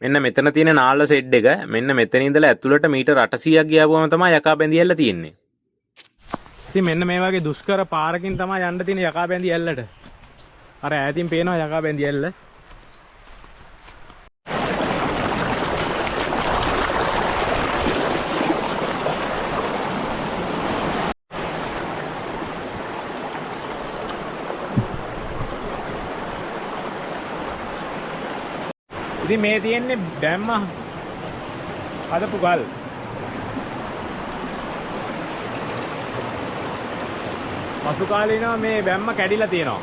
මෙන්න මෙතන තියෙන නාල්ල සෙඩ් එක මෙන්න මෙතන ඉඳලා ඇතුළට මීටර් 800ක් ගියාපුවම තමයි යකා බැඳි ඇල්ල තියෙන්නේ. ඉතින් මෙන්න මේ වගේ දුෂ්කර පාරකින් තමයි යන්න තියෙන යකා බැඳි ඇල්ලට. අර ඈතින් පේනවා යකා බැඳි ඇල්ල. ඉතින් මේ තියෙන්නේ බැම්ම හදපු ගල්. පසු කාලේනවා මේ බැම්ම කැඩිලා තියෙනවා.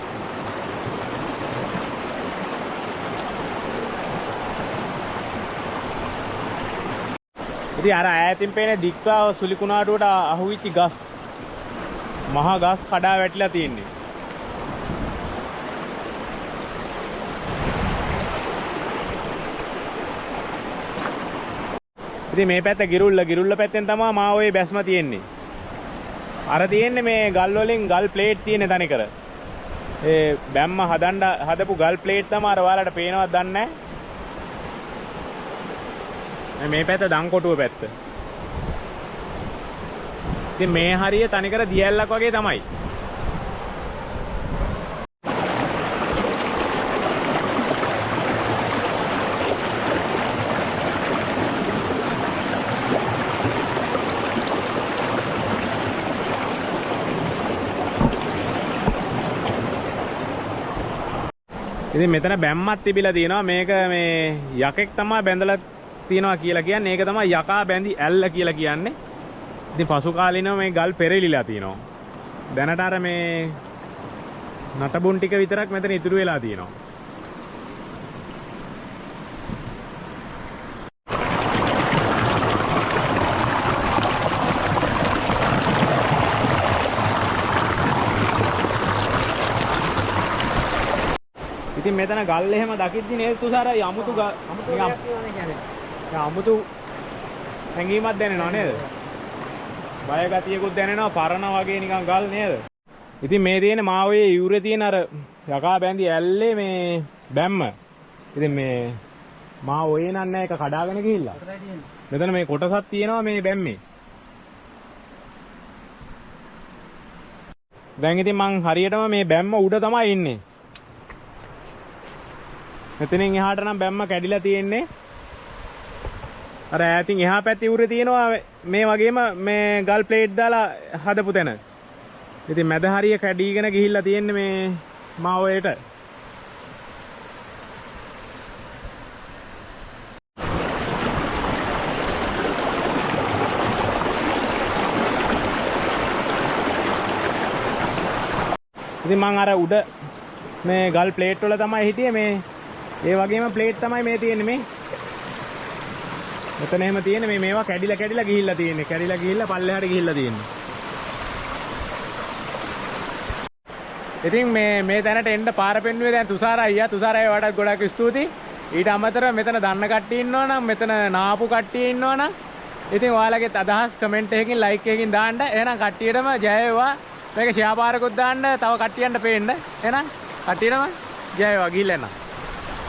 ඉතින් අර ඈතින් පේන දික්වා සුලි කුණාටුවට අහුවිච්ච ගස් මහා ගස් කඩා වැටිලා තියෙන්නේ. ඉතින් මේ පැත්ත ගිරුල්ල පැත්තෙන් තමයි මා ඔය බැස්ම තියෙන්නේ. අර තියෙන්නේ මේ ගල් වලින් ගල් ප්ලේට් තියෙන තනිකර. ඒ බැම්ම හදපු ගල් ප්ලේට් තමයි අර ඔයාලට පේනවද දන්නේ නැහැ. මේ පැත්ත දංකොටුව පැත්ත. ඉතින් මේ හරිය තනිකර දියැලක් වගේ තමයි. ඉතින් මෙතන බැම්මක් තිබිලා තියෙනවා. මේක මේ යකෙක් තමයි බැඳලා තියෙනවා කියලා කියන්නේ. ඒක තමයි යකා බැඳි ඇල්ල කියලා කියන්නේ. ඉතින් පසු කාලිනව මේ ගල් පෙරලිලා තියෙනවා. දැනට අර මේ නටබුන් ටික විතරක් මෙතන ඉතුරු වෙලා තියෙනවා. ඉතින් මෙතන ගල් එහෙම දකිද්දි නේද තුසාර යමුතු අමුතු හැඟීමක් දැනෙනව නේද? බය ගතියකුත් දැනෙනවා පරණ වගේ නිකන් ගල් නේද? ඉතින් මේ තියෙන මා ඔය යූරේ තියෙන අර යකා බැඳි ඇල්ලේ මේ බැම්ම. ඉතින් මේ මා ඔය නන්නේ එක කඩාගෙන ගිහිල්ලා. මෙතන මේ කොටසක් තියෙනවා මේ බැම්මේ. දැන් ඉතින් මං හරියටම මේ බැම්ම උඩ තමයි ඉන්නේ. මෙතනින් එහාට නම් බැම්ම කැඩිලා තියෙන්නේ. අර ඈතින් එහා පැත්තේ උරේ තියෙනවා මේ වගේම මේ ගල් ප්ලේට් දාලා හදපු තැන. ඉතින් මැද හරිය කැඩීගෙන ගිහිල්ලා තියෙන්නේ මේ මාවයට. ඉතින් මං අර උඩ මේ ගල් ප්ලේට් වල තමයි හිටියේ මේ ඒ වගේම ප්ලේට් තමයි මේ තියෙන්නේ මේ. මෙතන එහෙම තියෙන්නේ මේ මේවා කැඩිලා ගිහිල්ලා තියෙන්නේ. කැඩිලා ගිහිල්ලා පල්ලෙහාට ගිහිල්ලා තියෙන්නේ. ඉතින් මේ තැනට එන්න පාර පෙන්නුවේ දැන් තුෂාර අයියා. තුෂාර අයියා වඩාත් ගොඩක් ස්තුතියි. ඊට අමතරව මෙතන දන්න කට්ටිය ඉන්නවා නම් මෙතන නාපු කට්ටිය ඉන්නවා නම් ඉතින් ඔයාලගේත් අදහස් කමෙන්ට් එකකින් ලයික් එකකින් දාන්න. එහෙනම් කට්ටියටම ජය වේවා. මේක ෂෙයා පාරකුත් දාන්න තව කට්ටියන්ට පේන්න. එහෙනම් කට්ටියටම ජය වේවා. ගිහිල්ලා එන්න.